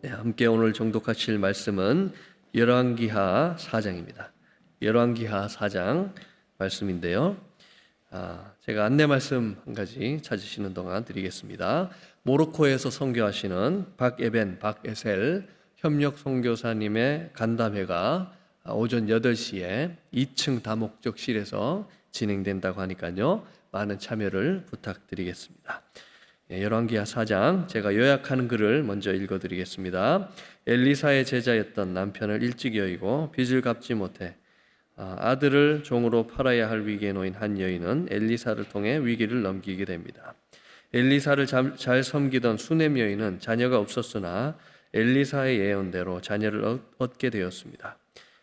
네, 함께 오늘 정독하실 말씀은 열왕기하 4장입니다. 열왕기하 4장 말씀인데요. 제가 안내 말씀 한 가지 찾으시는 동안 드리겠습니다. 모로코에서 선교하시는 박에벤, 박에셀 협력 선교사님의 간담회가 오전 8시에 2층 다목적실에서 진행된다고 하니까요. 많은 참여를 부탁드리겠습니다. 열왕기하 4장, 제가 요약하는 글을 먼저 읽어드리겠습니다. 엘리사의 제자였던 남편을 일찍 여의고 빚을 갚지 못해 아들을 종으로 팔아야 할 위기에 놓인 한 여인은 엘리사를 통해 위기를 넘기게 됩니다. 엘리사를 잘 섬기던 수넴 여인은 자녀가 없었으나 엘리사의 예언대로 자녀를 얻게 되었습니다.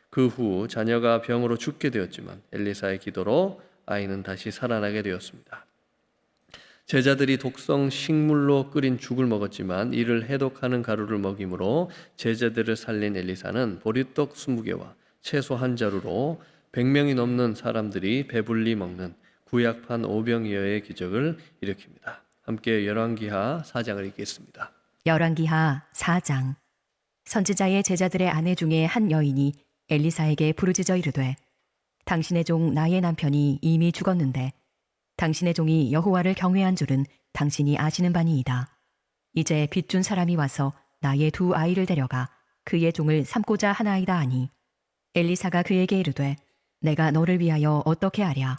그 후 자녀가 병으로 죽게 되었지만 엘리사의 기도로 아이는 다시 살아나게 되었습니다. 제자들이 독성 식물로 끓인 죽을 먹었지만 이를 해독하는 가루를 먹이므로 제자들을 살린 엘리사는 보리떡 20개와 채소 한 자루로 100명이 넘는 사람들이 배불리 먹는 구약판 오병이어의 기적을 일으킵니다. 함께 열왕기하 4장을 읽겠습니다. 열왕기하 4장. 선지자의 제자들의 아내 중에 한 여인이 엘리사에게 부르짖어 이르되, 당신의 종 나의 남편이 이미 죽었는데 당신의 종이 여호와를 경외한 줄은 당신이 아시는 바니이다. 이제 빚준 사람이 와서 나의 2 아이를 데려가 그의 종을 삼고자 하나이다 하니, 엘리사가 그에게 이르되, 내가 너를 위하여 어떻게 하랴?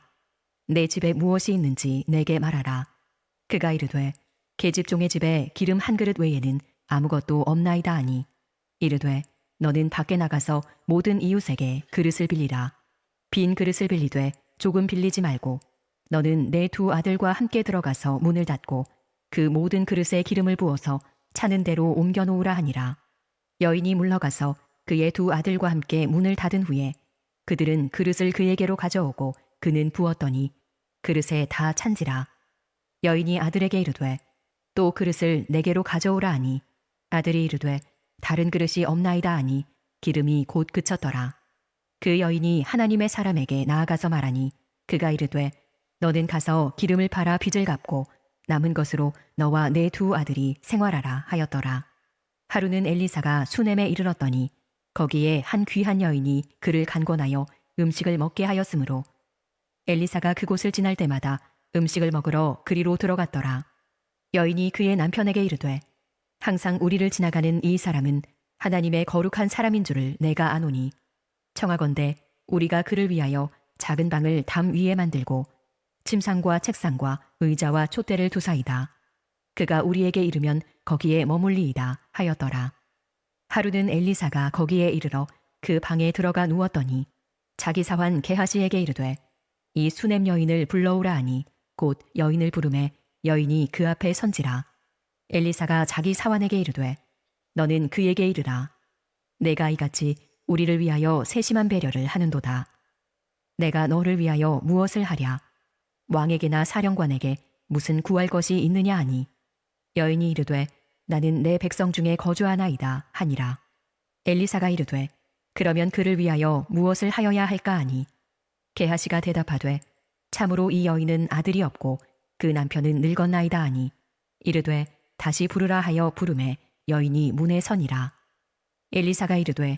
내 집에 무엇이 있는지 내게 말하라. 그가 이르되, 계집종의 집에 기름 한 그릇 외에는 아무것도 없나이다 하니, 이르되, 너는 밖에 나가서 모든 이웃에게 그릇을 빌리라. 빈 그릇을 빌리되 조금 빌리지 말고 너는 내 2 아들과 함께 들어가서 문을 닫고 그 모든 그릇에 기름을 부어서 차는 대로 옮겨 놓으라 하니라. 여인이 물러가서 그의 2 아들과 함께 문을 닫은 후에 그들은 그릇을 그에게로 가져오고 그는 부었더니 그릇에 다 찬지라. 여인이 아들에게 이르되, 또 그릇을 내게로 가져오라 하니, 아들이 이르되, 다른 그릇이 없나이다 하니 기름이 곧 그쳤더라. 그 여인이 하나님의 사람에게 나아가서 말하니, 그가 이르되, 너는 가서 기름을 팔아 빚을 갚고 남은 것으로 너와 내 2 아들이 생활하라 하였더라. 하루는 엘리사가 수넴에 이르렀더니 거기에 한 귀한 여인이 그를 간권하여 음식을 먹게 하였으므로 엘리사가 그곳을 지날 때마다 음식을 먹으러 그리로 들어갔더라. 여인이 그의 남편에게 이르되, 항상 우리를 지나가는 이 사람은 하나님의 거룩한 사람인 줄을 내가 아노니, 청하건대 우리가 그를 위하여 작은 방을 담 위에 만들고 침상과 책상과 의자와 촛대를 두사이다. 그가 우리에게 이르면 거기에 머물리이다 하였더라. 하루는 엘리사가 거기에 이르러 그 방에 들어가 누웠더니 자기 사환 게하시에게 이르되, 이 수넴 여인을 불러오라 하니 곧 여인을 부르매 여인이 그 앞에 선지라. 엘리사가 자기 사환에게 이르되, 너는 그에게 이르라. 내가 이같이 우리를 위하여 세심한 배려를 하는도다. 내가 너를 위하여 무엇을 하랴? 왕에게나 사령관에게 무슨 구할 것이 있느냐 하니, 여인이 이르되, 나는 내 백성 중에 거주하나이다 하니라. 엘리사가 이르되, 그러면 그를 위하여 무엇을 하여야 할까 하니, 게하시가 대답하되, 참으로 이 여인은 아들이 없고 그 남편은 늙었나이다 하니, 이르되 다시 부르라 하여 부르매 여인이 문에 서니라. 엘리사가 이르되,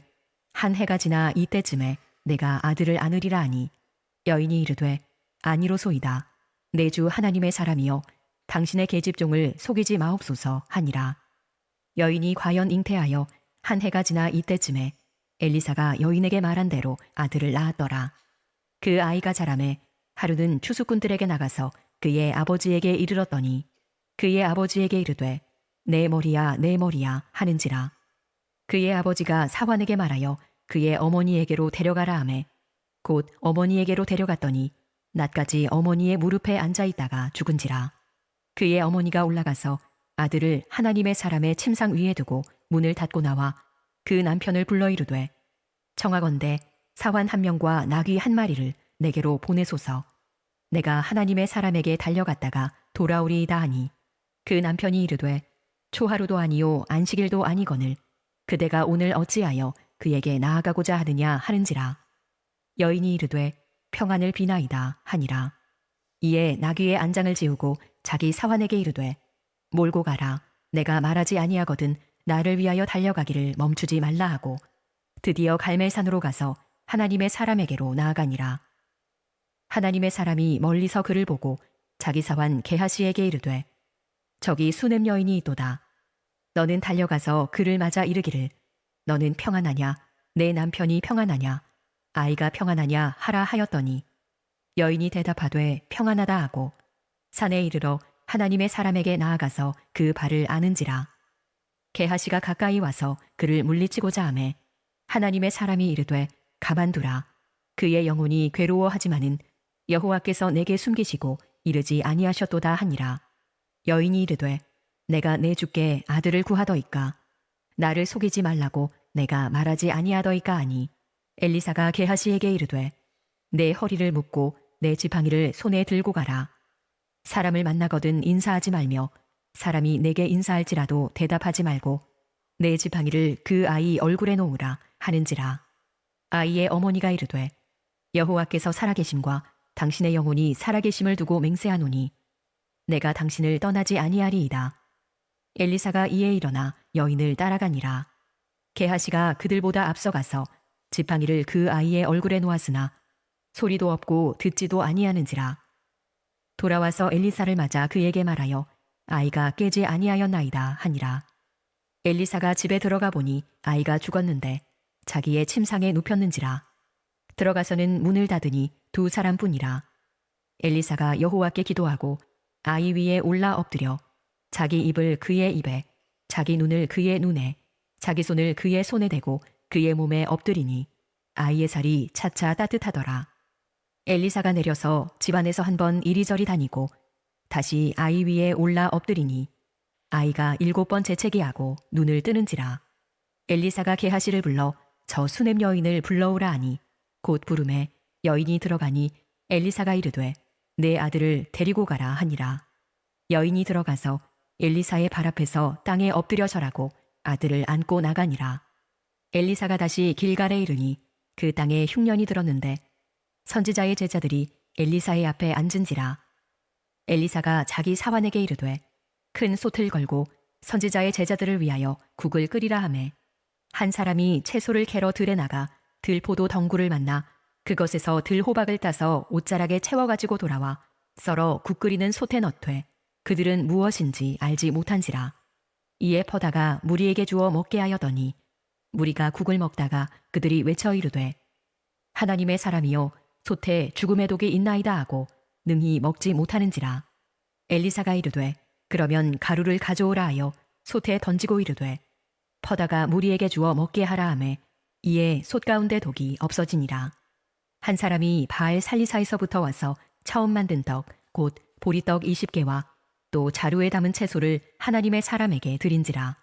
한 해가 지나 이때쯤에 내가 아들을 안으리라 하니, 여인이 이르되, 아니로소이다. 내 주 하나님의 사람이여, 당신의 계집종을 속이지 마옵소서 하니라. 여인이 과연 잉태하여 한 해가 지나 이때쯤에 엘리사가 여인에게 말한 대로 아들을 낳았더라. 그 아이가 자라매 하루는 추수꾼들에게 나가서 그의 아버지에게 이르렀더니 그의 아버지에게 이르되, 내 머리야 내 머리야 하는지라. 그의 아버지가 사환에게 말하여 그의 어머니에게로 데려가라 하매 곧 어머니에게로 데려갔더니 낮까지 어머니의 무릎에 앉아있다가 죽은지라. 그의 어머니가 올라가서 아들을 하나님의 사람의 침상 위에 두고 문을 닫고 나와 그 남편을 불러 이르되, 청하건대 사환 1명과 나귀 1마리를 내게로 보내소서. 내가 하나님의 사람에게 달려갔다가 돌아오리이다 하니, 그 남편이 이르되, 초하루도 아니요 안식일도 아니거늘 그대가 오늘 어찌하여 그에게 나아가고자 하느냐 하는지라. 여인이 이르되, 평안을 비나이다 하니라. 이에 나귀의 안장을 지우고 자기 사환에게 이르되, 몰고 가라. 내가 말하지 아니하거든 나를 위하여 달려가기를 멈추지 말라 하고 드디어 갈멜산으로 가서 하나님의 사람에게로 나아가니라. 하나님의 사람이 멀리서 그를 보고 자기 사환 게하시에게 이르되 저기 수넴 여인이 있도다. 너는 달려가서 그를 맞아 이르기를 너는 평안하냐? 내 남편이 평안하냐? 아이가 평안하냐? 하라 하였더니 여인이 대답하되 평안하다 하고 산에 이르러 하나님의 사람에게 나아가서 그 발을 아는지라. 게하시가 가까이 와서 그를 물리치고자 하매 하나님의 사람이 이르되 가만두라. 그의 영혼이 괴로워하지만은 여호와께서 내게 숨기시고 이르지 아니하셨도다 하니라. 여인이 이르되 내가 내 주께 아들을 구하더이까. 나를 속이지 말라고 내가 말하지 아니하더이까 하니 엘리사가 게하시에게 이르되 내 허리를 묶고 내 지팡이를 손에 들고 가라. 사람을 만나거든 인사하지 말며 사람이 내게 인사할지라도 대답하지 말고 내 지팡이를 그 아이 얼굴에 놓으라 하는지라. 아이의 어머니가 이르되 여호와께서 살아계심과 당신의 영혼이 살아계심을 두고 맹세하노니 내가 당신을 떠나지 아니하리이다. 엘리사가 이에 일어나 여인을 따라가니라. 게하시가 그들보다 앞서가서 지팡이를 그 아이의 얼굴에 놓았으나 소리도 없고 듣지도 아니하는지라. 돌아와서 엘리사를 맞아 그에게 말하여 아이가 깨지 아니하였나이다 하니라. 엘리사가 집에 들어가 보니 아이가 죽었는데 자기의 침상에 눕혔는지라. 들어가서는 문을 닫으니 두 사람뿐이라. 엘리사가 여호와께 기도하고 아이 위에 올라 엎드려 자기 입을 그의 입에 자기 눈을 그의 눈에 자기 손을 그의 손에 대고 그의 몸에 엎드리니 아이의 살이 차차 따뜻하더라. 엘리사가 내려서 집안에서 한번 이리저리 다니고 다시 아이 위에 올라 엎드리니 아이가 7번 재채기하고 눈을 뜨는지라. 엘리사가 게하시를 불러 저 수넴 여인을 불러오라 하니 곧 부름에 여인이 들어가니 엘리사가 이르되 내 아들을 데리고 가라 하니라. 여인이 들어가서 엘리사의 발 앞에서 땅에 엎드려 절하고 아들을 안고 나가니라. 엘리사가 다시 길갈에 이르니 그 땅에 흉년이 들었는데 선지자의 제자들이 엘리사의 앞에 앉은지라. 엘리사가 자기 사환에게 이르되 큰 솥을 걸고 선지자의 제자들을 위하여 국을 끓이라 하매 한 사람이 채소를 캐러 들에 나가 들포도 덩굴을 만나 그것에서 들호박을 따서 옷자락에 채워가지고 돌아와 썰어 국 끓이는 솥에 넣되 그들은 무엇인지 알지 못한지라. 이에 퍼다가 무리에게 주어 먹게 하여더니 무리가 국을 먹다가 그들이 외쳐 이르되 하나님의 사람이여 솥에 죽음의 독이 있나이다 하고 능히 먹지 못하는지라. 엘리사가 이르되 그러면 가루를 가져오라 하여 솥에 던지고 이르되 퍼다가 무리에게 주어 먹게 하라 하매 이에 솥 가운데 독이 없어지니라. 한 사람이 바알 살리사에서부터 와서 처음 만든 떡 곧 보리떡 20개와 또 자루에 담은 채소를 하나님의 사람에게 드린지라.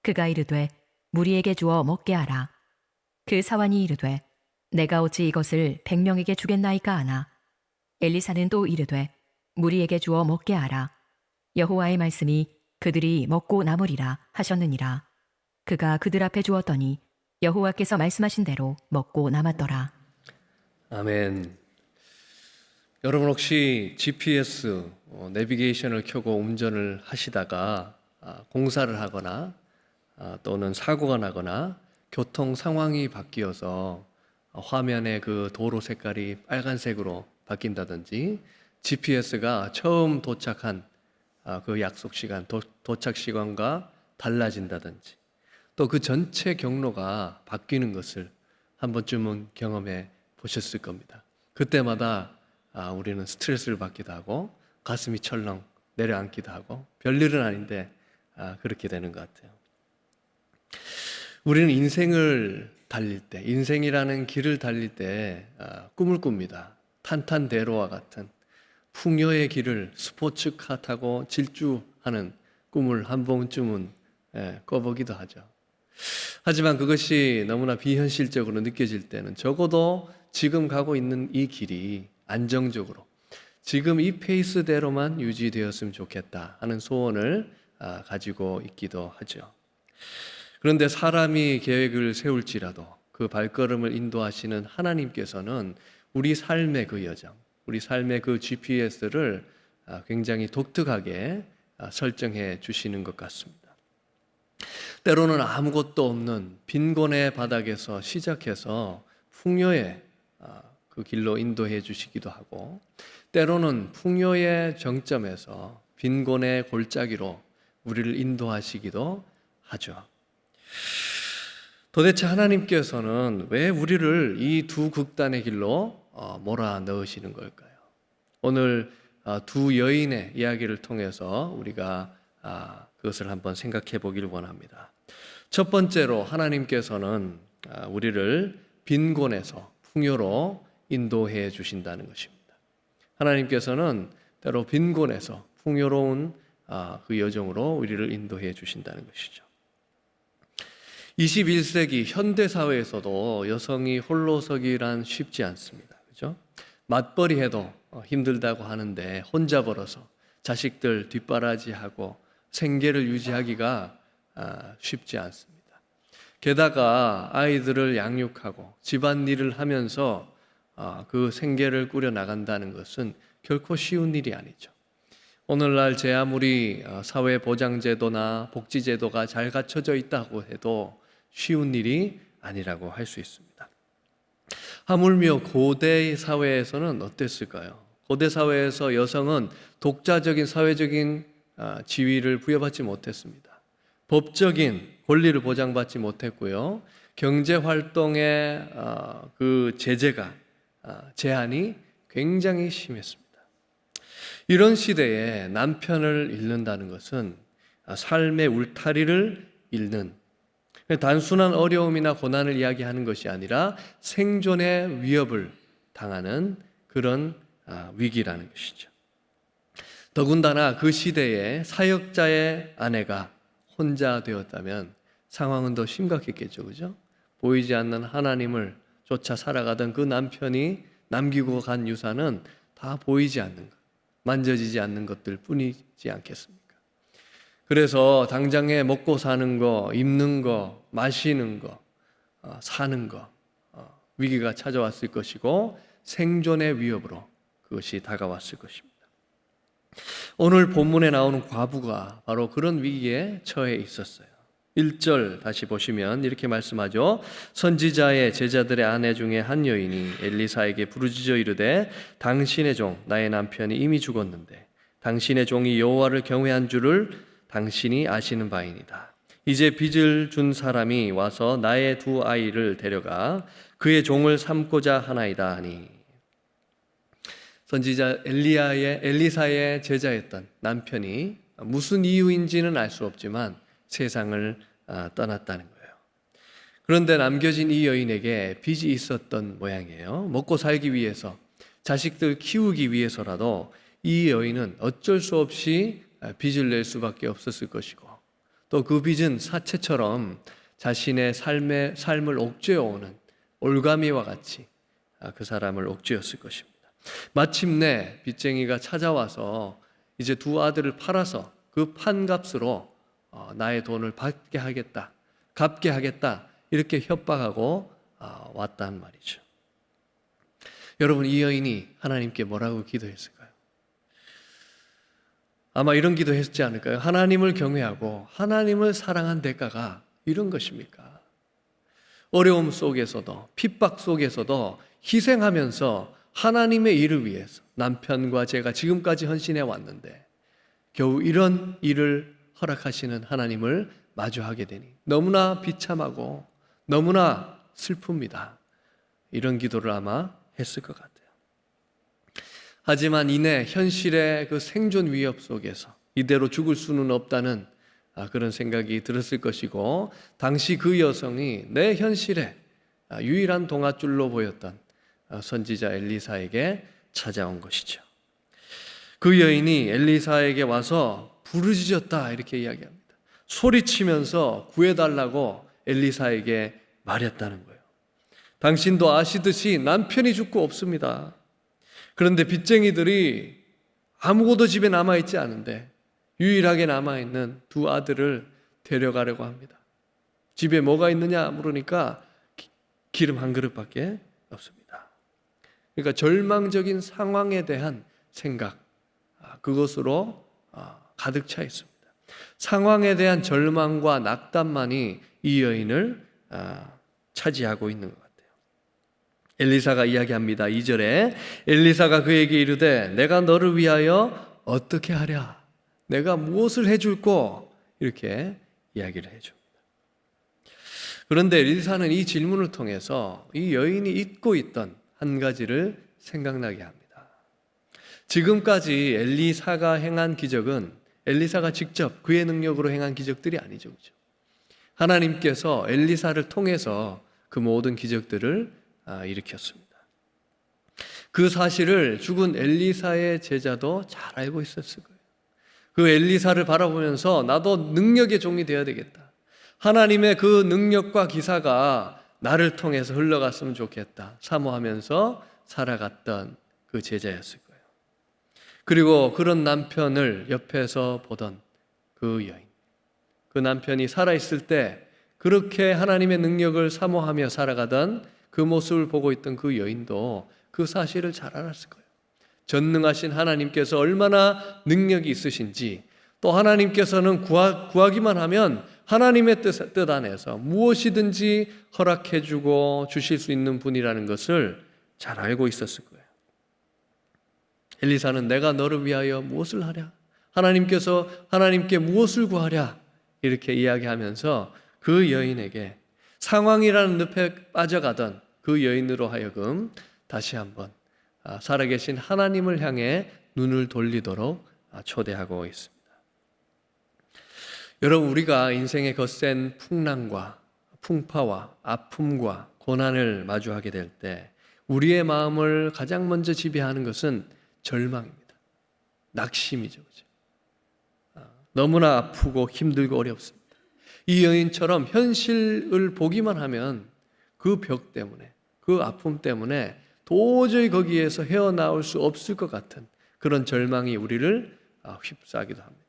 그가 이르되 무리에게 주어 먹게 하라. 그 사환이 이르되 내가 어찌 이것을 100명에게 주겠나이까 하나. 엘리사는 또 이르되 무리에게 주어 먹게 하라. 여호와의 말씀이 그들이 먹고 남으리라 하셨느니라. 그가 그들 앞에 주었더니 여호와께서 말씀하신 대로 먹고 남았더라. 아멘. 여러분 혹시 GPS 내비게이션을 켜고 운전을 하시다가 공사를 하거나 또는 사고가 나거나 교통 상황이 바뀌어서 화면에 그 도로 색깔이 빨간색으로 바뀐다든지 GPS가 처음 도착한 그 약속 시간, 도착 시간과 달라진다든지 또 그 전체 경로가 바뀌는 것을 한 번쯤은 경험해 보셨을 겁니다. 그때마다 우리는 스트레스를 받기도 하고 가슴이 철렁 내려앉기도 하고 별일은 아닌데 그렇게 되는 것 같아요. 우리는 인생을 달릴 때, 인생이라는 길을 달릴 때 꿈을 꿉니다. 탄탄대로와 같은 풍요의 길을 스포츠카 타고 질주하는 꿈을 한 번쯤은 꿔보기도 하죠. 하지만 그것이 너무나 비현실적으로 느껴질 때는 적어도 지금 가고 있는 이 길이 안정적으로 지금 이 페이스대로만 유지되었으면 좋겠다 하는 소원을 가지고 있기도 하죠. 그런데 사람이 계획을 세울지라도 그 발걸음을 인도하시는 하나님께서는 우리 삶의 그 여정, 우리 삶의 그 GPS를 굉장히 독특하게 설정해 주시는 것 같습니다. 때로는 아무것도 없는 빈곤의 바닥에서 시작해서 풍요의 그 길로 인도해 주시기도 하고, 때로는 풍요의 정점에서 빈곤의 골짜기로 우리를 인도하시기도 하죠. 도대체 하나님께서는 왜 우리를 이 두 극단의 길로 몰아 넣으시는 걸까요? 오늘 두 여인의 이야기를 통해서 우리가 그것을 한번 생각해 보길 원합니다. 첫 번째로 하나님께서는 우리를 빈곤에서 풍요로 인도해 주신다는 것입니다. 하나님께서는 때로 빈곤에서 풍요로운 그 여정으로 우리를 인도해 주신다는 것이죠. 21세기 현대 사회에서도 여성이 홀로서기란 쉽지 않습니다. 그죠? 맞벌이 해도 힘들다고 하는데 혼자 벌어서 자식들 뒷바라지하고 생계를 유지하기가 쉽지 않습니다. 게다가 아이들을 양육하고 집안일을 하면서 그 생계를 꾸려 나간다는 것은 결코 쉬운 일이 아니죠. 오늘날 제 아무리 사회보장제도나 복지제도가 잘 갖춰져 있다고 해도 쉬운 일이 아니라고 할 수 있습니다. 하물며 고대 사회에서는 어땠을까요? 고대 사회에서 여성은 독자적인 사회적인 지위를 부여받지 못했습니다. 법적인 권리를 보장받지 못했고요. 경제활동의 그 제한이 굉장히 심했습니다. 이런 시대에 남편을 잃는다는 것은 삶의 울타리를 잃는, 단순한 어려움이나 고난을 이야기하는 것이 아니라 생존의 위협을 당하는 그런 위기라는 것이죠. 더군다나 그 시대에 사역자의 아내가 혼자 되었다면 상황은 더 심각했겠죠. 그죠? 보이지 않는 하나님을 쫓아 살아가던 그 남편이 남기고 간 유산은 다 보이지 않는 것, 만져지지 않는 것들 뿐이지 않겠습니까? 그래서 당장에 먹고 사는 거, 입는 거, 마시는 거, 사는 거, 위기가 찾아왔을 것이고 생존의 위협으로 그것이 다가왔을 것입니다. 오늘 본문에 나오는 과부가 바로 그런 위기에 처해 있었어요. 1절 다시 보시면 이렇게 말씀하죠. 선지자의 제자들의 아내 중에 한 여인이 엘리사에게 부르짖어 이르되 당신의 종 나의 남편이 이미 죽었는데 당신의 종이 여호와를 경외한 줄을 당신이 아시는 바이니다. 이제 빚을 준 사람이 와서 나의 두 아이를 데려가 그의 종을 삼고자 하나이다 하니, 선지자 엘리사의 제자였던 남편이 무슨 이유인지는 알 수 없지만 세상을 떠났다는 거예요. 그런데 남겨진 이 여인에게 빚이 있었던 모양이에요. 먹고 살기 위해서, 자식들 키우기 위해서라도 이 여인은 어쩔 수 없이 빚을 낼 수밖에 없었을 것이고, 또 그 빚은 사체처럼 자신의 삶을 옥죄어오는 올가미와 같이 그 사람을 옥죄었을 것입니다. 마침내 빚쟁이가 찾아와서 이제 두 아들을 팔아서 그 판값으로 나의 돈을 갚게 하겠다 이렇게 협박하고 왔단 말이죠. 여러분, 이 여인이 하나님께 뭐라고 기도했을까요? 아마 이런 기도했지 않을까요? 하나님을 경외하고 하나님을 사랑한 대가가 이런 것입니까? 어려움 속에서도, 핍박 속에서도 희생하면서 하나님의 일을 위해서 남편과 제가 지금까지 헌신해 왔는데 겨우 이런 일을 허락하시는 하나님을 마주하게 되니 너무나 비참하고 너무나 슬픕니다. 이런 기도를 아마 했을 것 같아요. 하지만 이내 현실의 그 생존 위협 속에서 이대로 죽을 수는 없다는 그런 생각이 들었을 것이고, 당시 그 여성이 내 현실에 유일한 동아줄로 보였던 선지자 엘리사에게 찾아온 것이죠. 그 여인이 엘리사에게 와서 부르짖었다 이렇게 이야기합니다. 소리치면서 구해달라고 엘리사에게 말했다는 거예요. 당신도 아시듯이 남편이 죽고 없습니다. 그런데 빚쟁이들이 아무것도 집에 남아있지 않은데 유일하게 남아있는 두 아들을 데려가려고 합니다. 집에 뭐가 있느냐 물으니까 기름 한 그릇밖에 없습니다. 그러니까 절망적인 상황에 대한 생각, 그것으로 가득 차 있습니다. 상황에 대한 절망과 낙담만이 이 여인을 차지하고 있는 것 같아요. 엘리사가 이야기합니다. 2절에 엘리사가 그에게 이르되 내가 너를 위하여 어떻게 하랴? 내가 무엇을 해줄꼬? 이렇게 이야기를 해줍니다. 그런데 엘리사는 이 질문을 통해서 이 여인이 잊고 있던 한 가지를 생각나게 합니다. 지금까지 엘리사가 행한 기적은 엘리사가 직접 그의 능력으로 행한 기적들이 아니죠. 그렇죠? 하나님께서 엘리사를 통해서 그 모든 기적들을 일으켰습니다. 그 사실을 죽은 엘리사의 제자도 잘 알고 있었을 거예요. 그 엘리사를 바라보면서 나도 능력의 종이 되어야 되겠다. 하나님의 그 능력과 기사가 나를 통해서 흘러갔으면 좋겠다. 사모하면서 살아갔던 그 제자였을 거예요. 그리고 그런 남편을 옆에서 보던 그 여인. 그 남편이 살아있을 때 그렇게 하나님의 능력을 사모하며 살아가던 그 모습을 보고 있던 그 여인도 그 사실을 잘 알았을 거예요. 전능하신 하나님께서 얼마나 능력이 있으신지, 또 하나님께서는 구하기만 하면 하나님의 뜻 안에서 무엇이든지 허락해주고 주실 수 있는 분이라는 것을 잘 알고 있었을 거예요. 엘리사는 내가 너를 위하여 무엇을 하랴? 하나님께서 하나님께 무엇을 구하랴? 이렇게 이야기하면서 그 여인에게 상황이라는 늪에 빠져가던 그 여인으로 하여금 다시 한번 살아계신 하나님을 향해 눈을 돌리도록 초대하고 있습니다. 여러분, 우리가 인생의 거센 풍랑과 풍파와 아픔과 고난을 마주하게 될 때 우리의 마음을 가장 먼저 지배하는 것은 절망입니다. 낙심이죠. 그렇죠? 너무나 아프고 힘들고 어렵습니다. 이 여인처럼 현실을 보기만 하면 그 벽 때문에, 그 아픔 때문에 도저히 거기에서 헤어나올 수 없을 것 같은 그런 절망이 우리를 휩싸기도 합니다.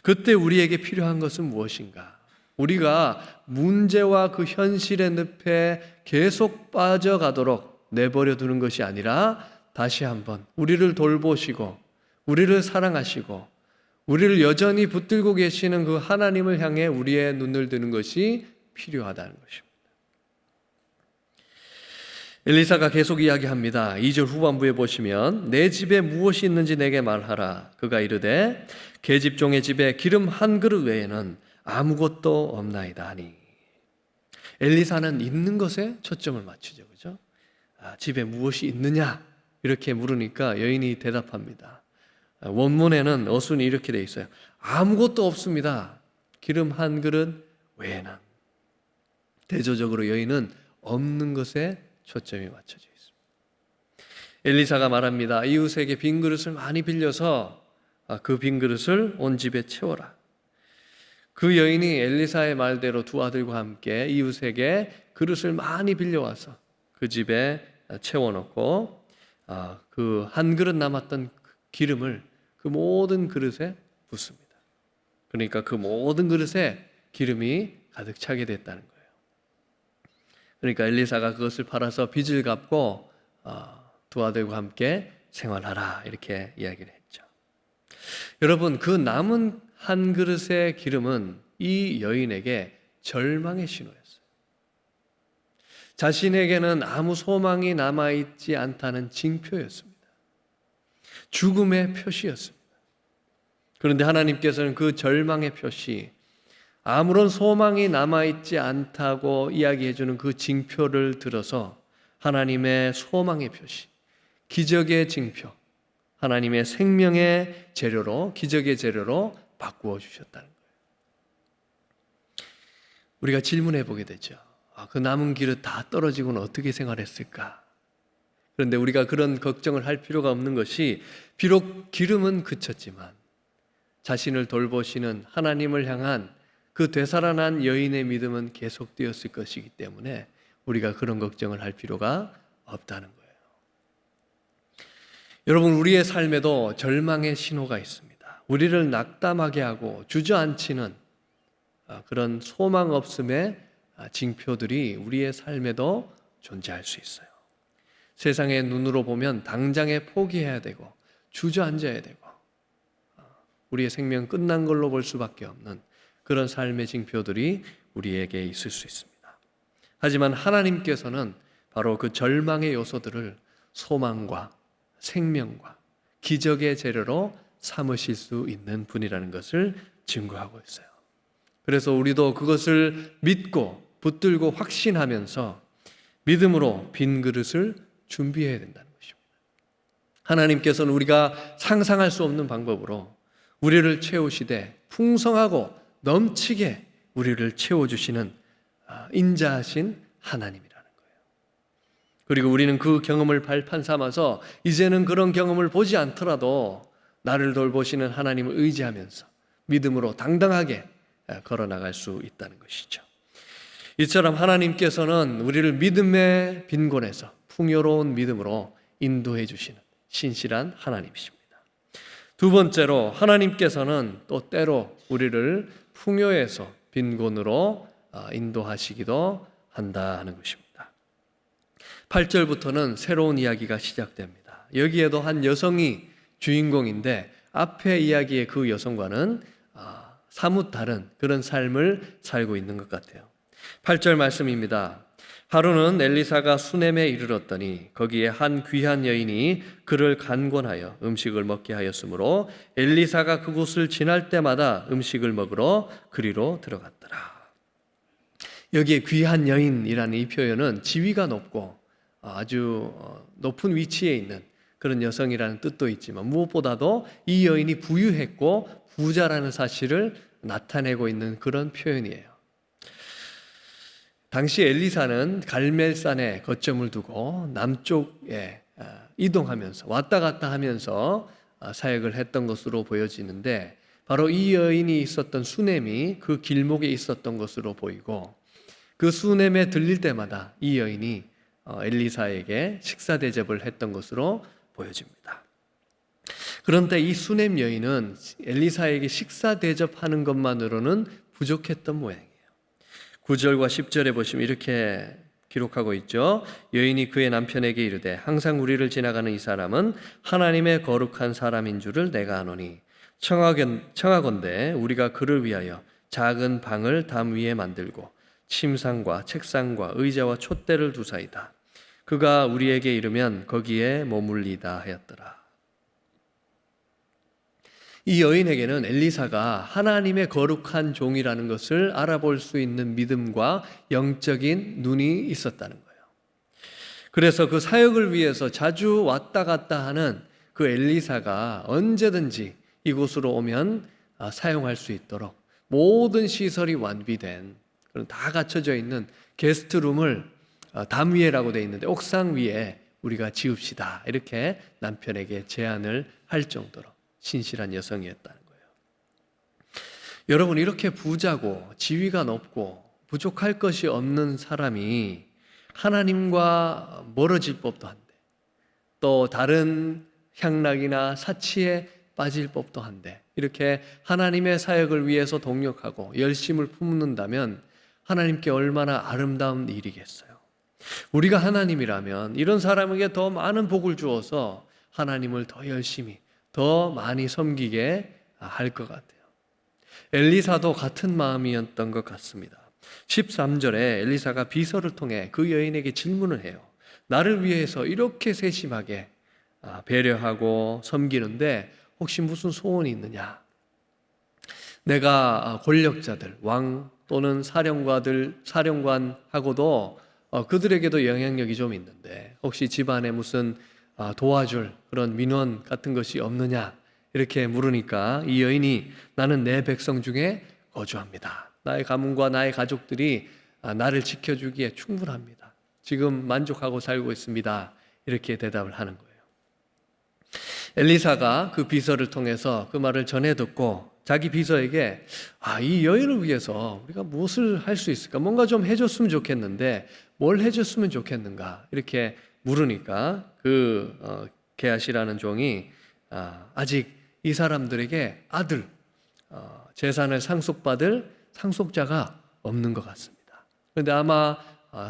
그때 우리에게 필요한 것은 무엇인가? 우리가 문제와 그 현실의 늪에 계속 빠져가도록 내버려 두는 것이 아니라 다시 한번 우리를 돌보시고 우리를 사랑하시고 우리를 여전히 붙들고 계시는 그 하나님을 향해 우리의 눈을 드는 것이 필요하다는 것입니다. 엘리사가 계속 이야기합니다. 2절 후반부에 보시면 내 집에 무엇이 있는지 내게 말하라. 그가 이르되 계집종의 집에 기름 한 그릇 외에는 아무것도 없나이다 하니. 엘리사는 있는 것에 초점을 맞추죠. 그죠? 집에 무엇이 있느냐? 이렇게 물으니까 여인이 대답합니다. 원문에는 어순이 이렇게 돼 있어요. 아무것도 없습니다. 기름 한 그릇 외에는. 대조적으로 여인은 없는 것에 초점이 맞춰져 있습니다. 엘리사가 말합니다. 이웃에게 빈 그릇을 많이 빌려서 그 빈 그릇을 온 집에 채워라. 그 여인이 엘리사의 말대로 두 아들과 함께 이웃에게 그릇을 많이 빌려와서 그 집에 채워놓고 그 한 그릇 남았던 기름을 그 모든 그릇에 붓습니다. 그러니까 그 모든 그릇에 기름이 가득 차게 됐다는 거예요. 그러니까 엘리사가 그것을 팔아서 빚을 갚고 두 아들과 함께 생활하라 이렇게 이야기를 했죠. 여러분, 그 남은 한 그릇의 기름은 이 여인에게 절망의 신호였어요. 자신에게는 아무 소망이 남아있지 않다는 징표였습니다. 죽음의 표시였습니다. 그런데 하나님께서는 그 절망의 표시, 아무런 소망이 남아있지 않다고 이야기해주는 그 징표를 들어서 하나님의 소망의 표시, 기적의 징표, 하나님의 생명의 재료로, 기적의 재료로 바꾸어 주셨다는 거예요. 우리가 질문해 보게 되죠. 그 남은 그릇 다 떨어지고는 어떻게 생활했을까? 그런데 우리가 그런 걱정을 할 필요가 없는 것이, 비록 기름은 그쳤지만 자신을 돌보시는 하나님을 향한 그 되살아난 여인의 믿음은 계속되었을 것이기 때문에 우리가 그런 걱정을 할 필요가 없다는 거예요. 여러분, 우리의 삶에도 절망의 신호가 있습니다. 우리를 낙담하게 하고 주저앉히는 그런 소망 없음의 징표들이 우리의 삶에도 존재할 수 있어요. 세상의 눈으로 보면 당장에 포기해야 되고 주저앉아야 되고 우리의 생명 끝난 걸로 볼 수밖에 없는 그런 삶의 징표들이 우리에게 있을 수 있습니다. 하지만 하나님께서는 바로 그 절망의 요소들을 소망과 생명과 기적의 재료로 삼으실 수 있는 분이라는 것을 증거하고 있어요. 그래서 우리도 그것을 믿고 붙들고 확신하면서 믿음으로 빈 그릇을 준비해야 된다는 것입니다. 하나님께서는 우리가 상상할 수 없는 방법으로 우리를 채우시되 풍성하고 넘치게 우리를 채워주시는 인자하신 하나님이라는 거예요. 그리고 우리는 그 경험을 발판 삼아서 이제는 그런 경험을 보지 않더라도 나를 돌보시는 하나님을 의지하면서 믿음으로 당당하게 걸어나갈 수 있다는 것이죠. 이처럼 하나님께서는 우리를 믿음의 빈곤에서 풍요로운 믿음으로 인도해 주시는 신실한 하나님이십니다. 두 번째로 하나님께서는 또 때로 우리를 풍요에서 빈곤으로 인도하시기도 한다는 것입니다. 8절부터는 새로운 이야기가 시작됩니다. 여기에도 한 여성이 주인공인데 앞의 이야기의 그 여성과는 사뭇 다른 그런 삶을 살고 있는 것 같아요. 8절 말씀입니다. 하루는 엘리사가 수넴에 이르렀더니 거기에 한 귀한 여인이 그를 간곤하여 음식을 먹게 하였으므로 엘리사가 그곳을 지날 때마다 음식을 먹으러 그리로 들어갔더라. 여기에 귀한 여인이라는 이 표현은 지위가 높고 아주 높은 위치에 있는 그런 여성이라는 뜻도 있지만 무엇보다도 이 여인이 부유했고 부자라는 사실을 나타내고 있는 그런 표현이에요. 당시 엘리사는 갈멜산에 거점을 두고 남쪽에 이동하면서 왔다 갔다 하면서 사역을 했던 것으로 보여지는데 바로 이 여인이 있었던 수넴이 그 길목에 있었던 것으로 보이고 그 수넴에 들릴 때마다 이 여인이 엘리사에게 식사 대접을 했던 것으로 보여집니다. 그런데 이 수넴 여인은 엘리사에게 식사 대접하는 것만으로는 부족했던 모양이에요. 9절과 10절에 보시면 이렇게 기록하고 있죠. 여인이 그의 남편에게 이르되 항상 우리를 지나가는 이 사람은 하나님의 거룩한 사람인 줄을 내가 아노니 청하건대 우리가 그를 위하여 작은 방을 담 위에 만들고 침상과 책상과 의자와 촛대를 두사이다. 그가 우리에게 이르면 거기에 머물리다 하였더라. 이 여인에게는 엘리사가 하나님의 거룩한 종이라는 것을 알아볼 수 있는 믿음과 영적인 눈이 있었다는 거예요. 그래서 그 사역을 위해서 자주 왔다 갔다 하는 그 엘리사가 언제든지 이곳으로 오면 사용할 수 있도록 모든 시설이 완비된 다 갖춰져 있는 게스트룸을 담 위에라고 되어 있는데 옥상 위에 우리가 지읍시다 이렇게 남편에게 제안을 할 정도로 신실한 여성이었다는 거예요. 여러분, 이렇게 부자고 지위가 높고 부족할 것이 없는 사람이 하나님과 멀어질 법도 한데 또 다른 향락이나 사치에 빠질 법도 한데 이렇게 하나님의 사역을 위해서 동력하고 열심을 품는다면 하나님께 얼마나 아름다운 일이겠어요. 우리가 하나님이라면 이런 사람에게 더 많은 복을 주어서 하나님을 더 열심히 더 많이 섬기게 할 것 같아요. 엘리사도 같은 마음이었던 것 같습니다. 13절에 엘리사가 비서를 통해 그 여인에게 질문을 해요. 나를 위해서 이렇게 세심하게 배려하고 섬기는데 혹시 무슨 소원이 있느냐? 내가 권력자들, 왕 또는 사령관하고도 그들에게도 영향력이 좀 있는데 혹시 집안에 무슨 도와줄 그런 민원 같은 것이 없느냐 이렇게 물으니까 이 여인이 나는 내 백성 중에 거주합니다. 나의 가문과 나의 가족들이 나를 지켜주기에 충분합니다. 지금 만족하고 살고 있습니다. 이렇게 대답을 하는 거예요. 엘리사가 그 비서를 통해서 그 말을 전해 듣고 자기 비서에게 이 여인을 위해서 우리가 무엇을 할 수 있을까? 뭔가 좀 해줬으면 좋겠는데 뭘 해줬으면 좋겠는가? 이렇게 물으니까 그 게하시라는 종이 아직 이 사람들에게 아들, 재산을 상속받을 상속자가 없는 것 같습니다. 그런데 아마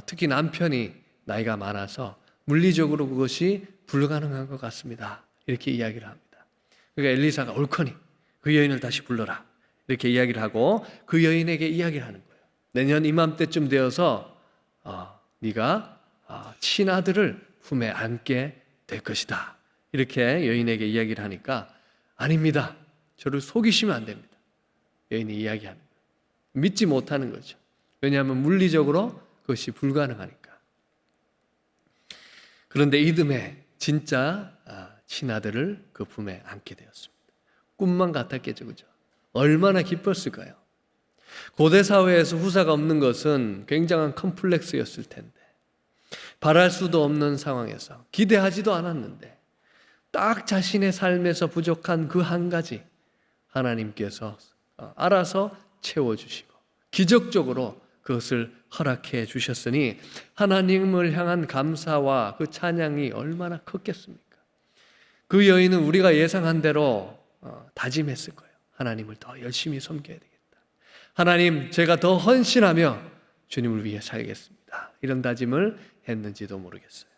특히 남편이 나이가 많아서 물리적으로 그것이 불가능한 것 같습니다. 이렇게 이야기를 합니다. 그러니까 엘리사가 옳거니 그 여인을 다시 불러라. 이렇게 이야기를 하고 그 여인에게 이야기를 하는 거예요. 내년 이맘때쯤 되어서 네가 친아들을 품에 안게 될 것이다. 이렇게 여인에게 이야기를 하니까 아닙니다. 저를 속이시면 안 됩니다. 여인이 이야기하는 거예요. 믿지 못하는 거죠. 왜냐하면 물리적으로 그것이 불가능하니까. 그런데 이듬해 진짜 친아들을 그 품에 안게 되었습니다. 꿈만 같았겠죠, 그죠? 얼마나 기뻤을까요? 고대 사회에서 후사가 없는 것은 굉장한 컴플렉스였을 텐데, 바랄 수도 없는 상황에서 기대하지도 않았는데 딱 자신의 삶에서 부족한 그 한 가지 하나님께서 알아서 채워주시고 기적적으로 그것을 허락해 주셨으니 하나님을 향한 감사와 그 찬양이 얼마나 컸겠습니까? 그 여인은 우리가 예상한 대로 다짐했을 거예요. 하나님을 더 열심히 섬겨야 되겠다. 하나님, 제가 더 헌신하며 주님을 위해 살겠습니다. 이런 다짐을 했는지도 모르겠어요.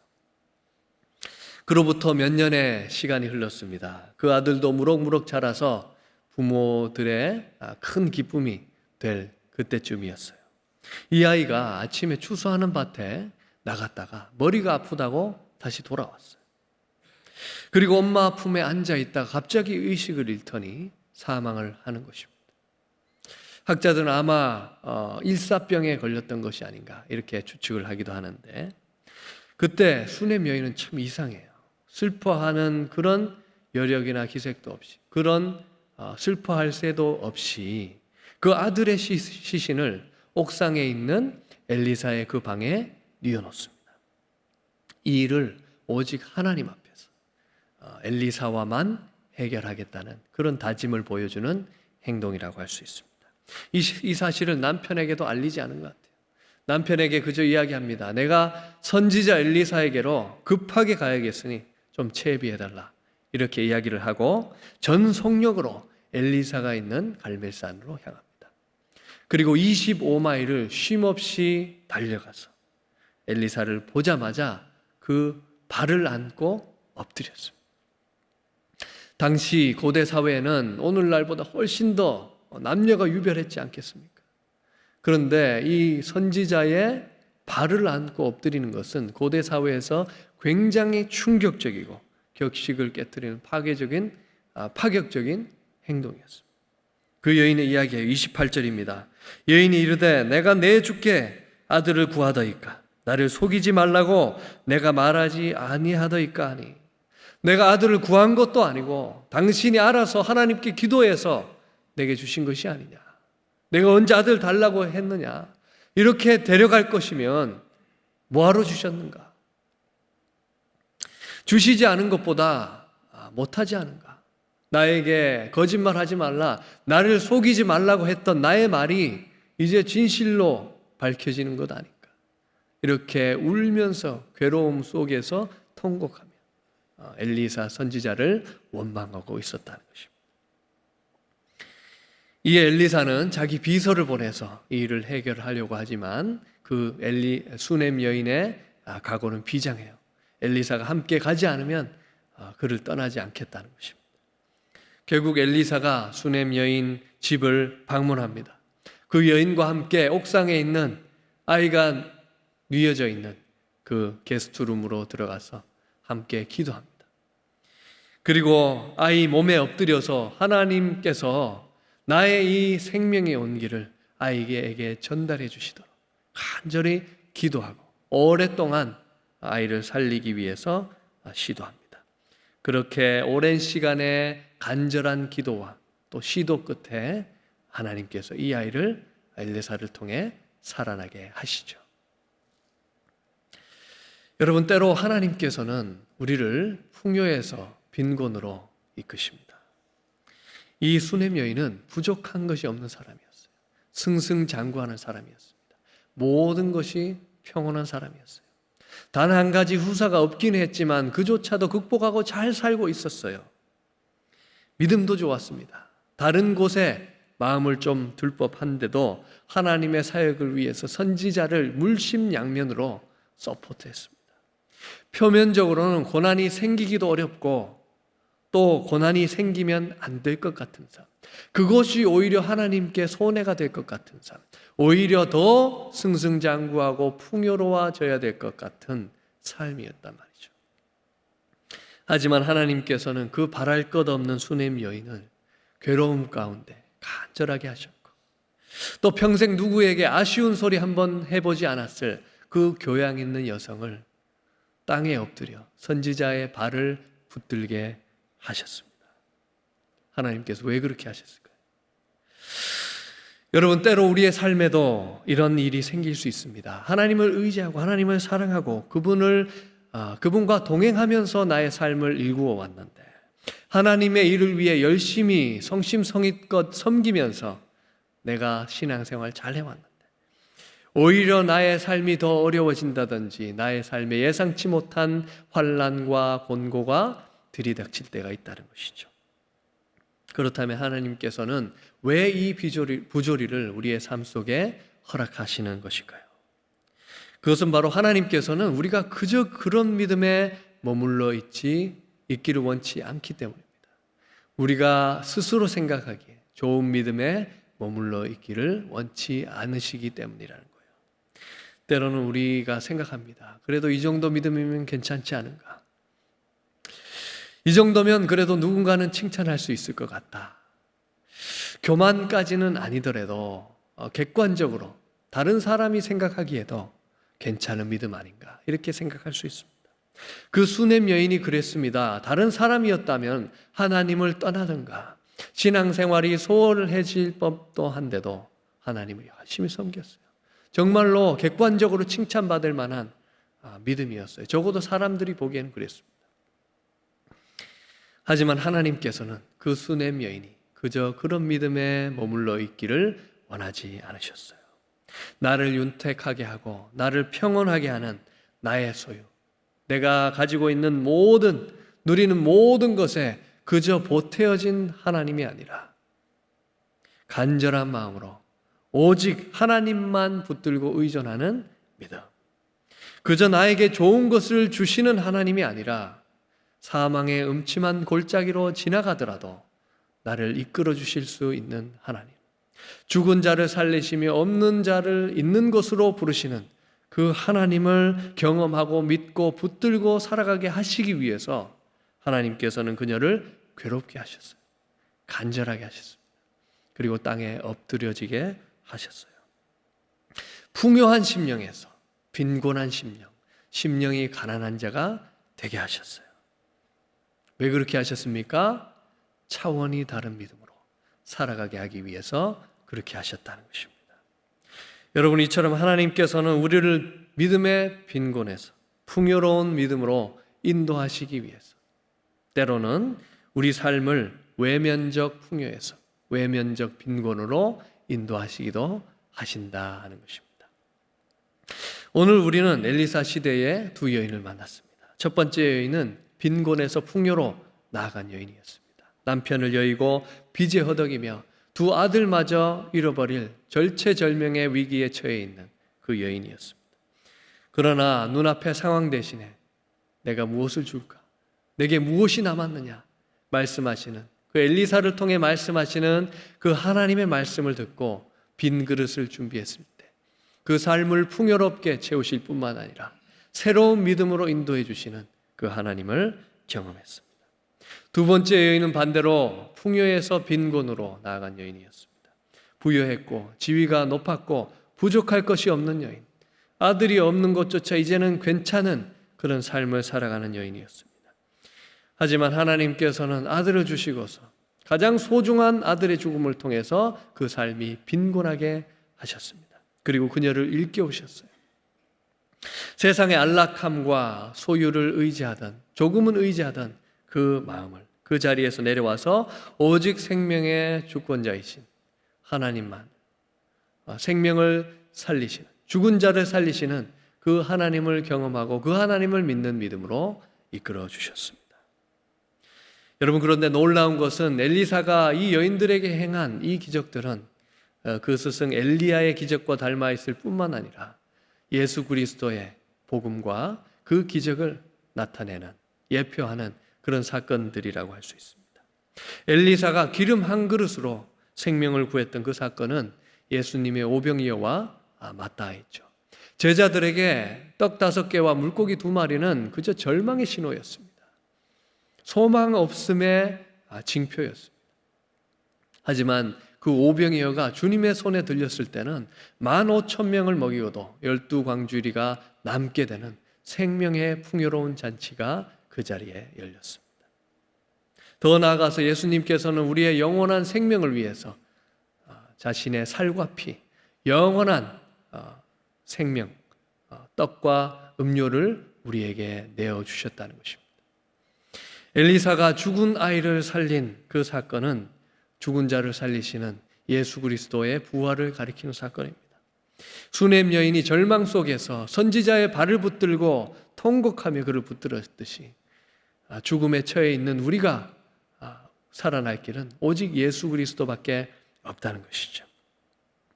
그로부터 몇 년의 시간이 흘렀습니다. 그 아들도 무럭무럭 자라서 부모들의 큰 기쁨이 될 그때쯤이었어요. 이 아이가 아침에 추수하는 밭에 나갔다가 머리가 아프다고 다시 돌아왔어요. 그리고 엄마 품에 앉아 있다가 갑자기 의식을 잃더니 사망을 하는 것입니다. 학자들은 아마 일사병에 걸렸던 것이 아닌가 이렇게 추측을 하기도 하는데, 그때 수넴 여인은 참 이상해요. 슬퍼하는 그런 여력이나 기색도 없이, 그런 슬퍼할 새도 없이 그 아들의 시신을 옥상에 있는 엘리사의 그 방에 뉘어놓습니다. 이 일을 오직 하나님 앞에서 엘리사와만 해결하겠다는 그런 다짐을 보여주는 행동이라고 할 수 있습니다. 이 사실을 남편에게도 알리지 않은 것 같아요. 남편에게 그저 이야기합니다. 내가 선지자 엘리사에게로 급하게 가야겠으니 좀 채비해달라. 이렇게 이야기를 하고 전 속력으로 엘리사가 있는 갈멜산으로 향합니다. 그리고 25마일을 쉼없이 달려가서 엘리사를 보자마자 그 발을 안고 엎드렸습니다. 당시 고대 사회에는 오늘날보다 훨씬 더 남녀가 유별했지 않겠습니까? 그런데 이 선지자의 발을 안고 엎드리는 것은 고대 사회에서 굉장히 충격적이고 격식을 깨뜨리는 파격적인 행동이었습니다. 그 여인의 이야기예요. 28절입니다. 여인이 이르되 내가 내 주께 아들을 구하더이까 나를 속이지 말라고 내가 말하지 아니하더이까 하니, 내가 아들을 구한 것도 아니고 당신이 알아서 하나님께 기도해서 내게 주신 것이 아니냐. 내가 언제 아들 달라고 했느냐. 이렇게 데려갈 것이면 뭐하러 주셨는가. 주시지 않은 것보다 못하지 않은가. 나에게 거짓말하지 말라, 나를 속이지 말라고 했던 나의 말이 이제 진실로 밝혀지는 것 아닌가. 이렇게 울면서 괴로움 속에서 통곡하며 엘리사 선지자를 원망하고 있었다는 것입니다. 이에 엘리사는 자기 비서를 보내서 이 일을 해결하려고 하지만 그 수넴 여인의 각오는 비장해요. 엘리사가 함께 가지 않으면 그를 떠나지 않겠다는 것입니다. 결국 엘리사가 수넴 여인 집을 방문합니다. 그 여인과 함께 옥상에 있는 아이가 뉘어져 있는 그 게스트룸으로 들어가서 함께 기도합니다. 그리고 아이 몸에 엎드려서 하나님께서 나의 이 생명의 온기를 아이에게 전달해 주시도록 간절히 기도하고 오랫동안 아이를 살리기 위해서 시도합니다. 그렇게 오랜 시간의 간절한 기도와 또 시도 끝에 하나님께서 이 아이를 엘리사를 통해 살아나게 하시죠. 여러분, 때로 하나님께서는 우리를 풍요에서 빈곤으로 이끄십니다. 이 수넴 여인은 부족한 것이 없는 사람이었어요. 승승장구하는 사람이었습니다. 모든 것이 평온한 사람이었어요. 단 한 가지 후사가 없긴 했지만 그조차도 극복하고 잘 살고 있었어요. 믿음도 좋았습니다. 다른 곳에 마음을 좀 둘 법한데도 하나님의 사역을 위해서 선지자를 물심양면으로 서포트했습니다. 표면적으로는 고난이 생기기도 어렵고 또 고난이 생기면 안 될 것 같은 삶, 그것이 오히려 하나님께 손해가 될 것 같은 삶, 오히려 더 승승장구하고 풍요로워져야 될 것 같은 삶이었단 말이죠. 하지만 하나님께서는 그 바랄 것 없는 수냄 여인을 괴로움 가운데 간절하게 하셨고, 또 평생 누구에게 아쉬운 소리 한번 해보지 않았을 그 교양 있는 여성을 땅에 엎드려 선지자의 발을 붙들게 하셨습니다. 하나님께서 왜 그렇게 하셨을까요? 여러분, 때로 우리의 삶에도 이런 일이 생길 수 있습니다. 하나님을 의지하고 하나님을 사랑하고 그분과 동행하면서 나의 삶을 일구어 왔는데, 하나님의 일을 위해 열심히 성심성의껏 섬기면서 내가 신앙생활 잘 해왔는데 오히려 나의 삶이 더 어려워진다든지 나의 삶에 예상치 못한 환난과 곤고가 들이닥칠 때가 있다는 것이죠. 그렇다면 하나님께서는 왜 이 부조리를 우리의 삶 속에 허락하시는 것일까요? 그것은 바로 하나님께서는 우리가 그저 그런 믿음에 머물러 있기를 원치 않기 때문입니다. 우리가 스스로 생각하기에 좋은 믿음에 머물러 있기를 원치 않으시기 때문이라는 거예요. 때로는 우리가 생각합니다. 그래도 이 정도 믿음이면 괜찮지 않은가? 이 정도면 그래도 누군가는 칭찬할 수 있을 것 같다. 교만까지는 아니더라도 객관적으로 다른 사람이 생각하기에도 괜찮은 믿음 아닌가, 이렇게 생각할 수 있습니다. 그 수냄 여인이 그랬습니다. 다른 사람이었다면 하나님을 떠나든가 신앙생활이 소홀해질 법도 한데도 하나님을 열심히 섬겼어요. 정말로 객관적으로 칭찬받을 만한 믿음이었어요. 적어도 사람들이 보기에는 그랬습니다. 하지만 하나님께서는 그 수냄 여인이 그저 그런 믿음에 머물러 있기를 원하지 않으셨어요. 나를 윤택하게 하고 나를 평온하게 하는 나의 소유, 내가 가지고 있는 누리는 모든 것에 그저 보태어진 하나님이 아니라 간절한 마음으로 오직 하나님만 붙들고 의존하는 믿음, 그저 나에게 좋은 것을 주시는 하나님이 아니라 사망의 음침한 골짜기로 지나가더라도 나를 이끌어 주실 수 있는 하나님, 죽은 자를 살리시며 없는 자를 있는 것으로 부르시는 그 하나님을 경험하고 믿고 붙들고 살아가게 하시기 위해서 하나님께서는 그녀를 괴롭게 하셨어요. 간절하게 하셨습니다. 그리고 땅에 엎드려지게 하셨어요. 풍요한 심령에서 빈곤한 심령이 가난한 자가 되게 하셨어요. 왜 그렇게 하셨습니까? 차원이 다른 믿음으로 살아가게 하기 위해서 그렇게 하셨다는 것입니다. 여러분, 이처럼 하나님께서는 우리를 믿음의 빈곤에서 풍요로운 믿음으로 인도하시기 위해서 때로는 우리 삶을 외면적 풍요에서 외면적 빈곤으로 인도하시기도 하신다는 것입니다. 오늘 우리는 엘리사 시대의 두 여인을 만났습니다. 첫 번째 여인은 빈곤에서 풍요로 나아간 여인이었습니다. 남편을 여의고 빚에 허덕이며 두 아들마저 잃어버릴 절체절명의 위기에 처해 있는 그 여인이었습니다. 그러나 눈앞의 상황 대신에 내가 무엇을 줄까? 내게 무엇이 남았느냐? 말씀하시는 그 엘리사를 통해 말씀하시는 그 하나님의 말씀을 듣고 빈 그릇을 준비했을 때 그 삶을 풍요롭게 채우실 뿐만 아니라 새로운 믿음으로 인도해 주시는 그 하나님을 경험했습니다. 두 번째 여인은 반대로 풍요에서 빈곤으로 나아간 여인이었습니다. 부유했고 지위가 높았고 부족할 것이 없는 여인, 아들이 없는 것조차 이제는 괜찮은 그런 삶을 살아가는 여인이었습니다. 하지만 하나님께서는 아들을 주시고서 가장 소중한 아들의 죽음을 통해서 그 삶이 빈곤하게 하셨습니다. 그리고 그녀를 일깨우셨어요. 세상의 안락함과 소유를 의지하던, 조금은 의지하던 그 마음을 그 자리에서 내려와서 오직 생명의 주권자이신 하나님만, 생명을 살리시는, 죽은 자를 살리시는 그 하나님을 경험하고 그 하나님을 믿는 믿음으로 이끌어 주셨습니다. 여러분, 그런데 놀라운 것은 엘리사가 이 여인들에게 행한 이 기적들은 그 스승 엘리야의 기적과 닮아 있을 뿐만 아니라 예수 그리스도의 복음과 그 기적을 나타내는, 예표하는 그런 사건들이라고 할 수 있습니다. 엘리사가 기름 한 그릇으로 생명을 구했던 그 사건은 예수님의 오병이어와 맞닿아 있죠. 제자들에게 떡 5개와 물고기 2마리는 그저 절망의 신호였습니다. 소망 없음의 징표였습니다. 하지만 그 오병이어가 주님의 손에 들렸을 때는 15,000명을 먹이고도 12광주리가 남게 되는 생명의 풍요로운 잔치가 그 자리에 열렸습니다. 더 나아가서 예수님께서는 우리의 영원한 생명을 위해서 자신의 살과 피, 영원한 생명, 떡과 음료를 우리에게 내어주셨다는 것입니다. 엘리사가 죽은 아이를 살린 그 사건은 죽은 자를 살리시는 예수 그리스도의 부활을 가리키는 사건입니다. 수넴 여인이 절망 속에서 선지자의 발을 붙들고 통곡하며 그를 붙들었듯이 죽음에 처해 있는 우리가 살아날 길은 오직 예수 그리스도밖에 없다는 것이죠.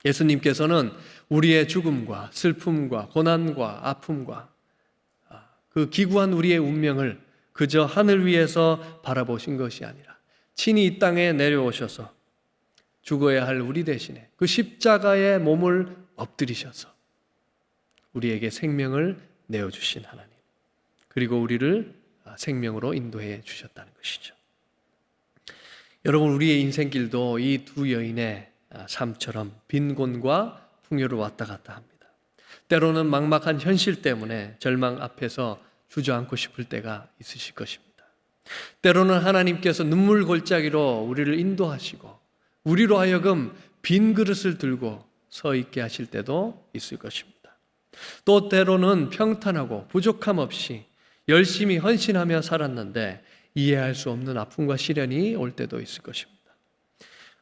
예수님께서는 우리의 죽음과 슬픔과 고난과 아픔과 그 기구한 우리의 운명을 그저 하늘 위에서 바라보신 것이 아니라 친히 이 땅에 내려오셔서 죽어야 할 우리 대신에 그 십자가의 몸을 엎드리셔서 우리에게 생명을 내어주신 하나님, 그리고 우리를 생명으로 인도해 주셨다는 것이죠. 여러분, 우리의 인생길도 이 두 여인의 삶처럼 빈곤과 풍요를 왔다 갔다 합니다. 때로는 막막한 현실 때문에 절망 앞에서 주저앉고 싶을 때가 있으실 것입니다. 때로는 하나님께서 눈물 골짜기로 우리를 인도하시고 우리로 하여금 빈 그릇을 들고 서 있게 하실 때도 있을 것입니다. 또 때로는 평탄하고 부족함 없이 열심히 헌신하며 살았는데 이해할 수 없는 아픔과 시련이 올 때도 있을 것입니다.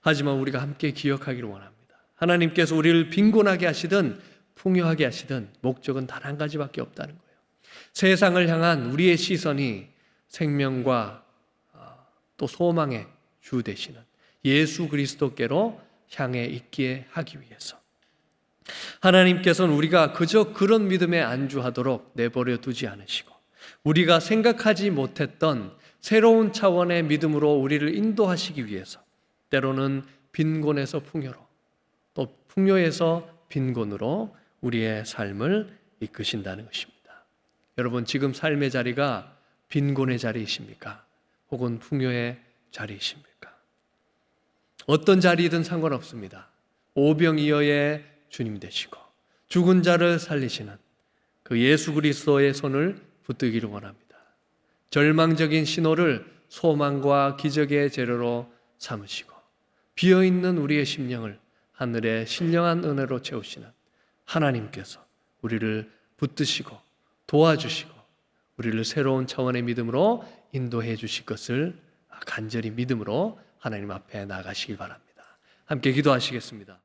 하지만 우리가 함께 기억하기를 원합니다. 하나님께서 우리를 빈곤하게 하시든 풍요하게 하시든 목적은 단 한 가지밖에 없다는 거예요. 세상을 향한 우리의 시선이 생명과 또 소망의 주 되시는 예수 그리스도께로 향해 있게 하기 위해서 하나님께서는 우리가 그저 그런 믿음에 안주하도록 내버려 두지 않으시고 우리가 생각하지 못했던 새로운 차원의 믿음으로 우리를 인도하시기 위해서 때로는 빈곤에서 풍요로 또 풍요에서 빈곤으로 우리의 삶을 이끄신다는 것입니다. 여러분, 지금 삶의 자리가 빈곤의 자리이십니까? 혹은 풍요의 자리이십니까? 어떤 자리이든 상관없습니다. 오병이어의 주님 되시고 죽은 자를 살리시는 그 예수 그리스도의 손을 붙들기를 원합니다. 절망적인 신호를 소망과 기적의 재료로 삼으시고 비어있는 우리의 심령을 하늘의 신령한 은혜로 채우시는 하나님께서 우리를 붙드시고 도와주시고 우리를 새로운 차원의 믿음으로 인도해 주실 것을 간절히 믿음으로 하나님 앞에 나가시길 바랍니다. 함께 기도하시겠습니다.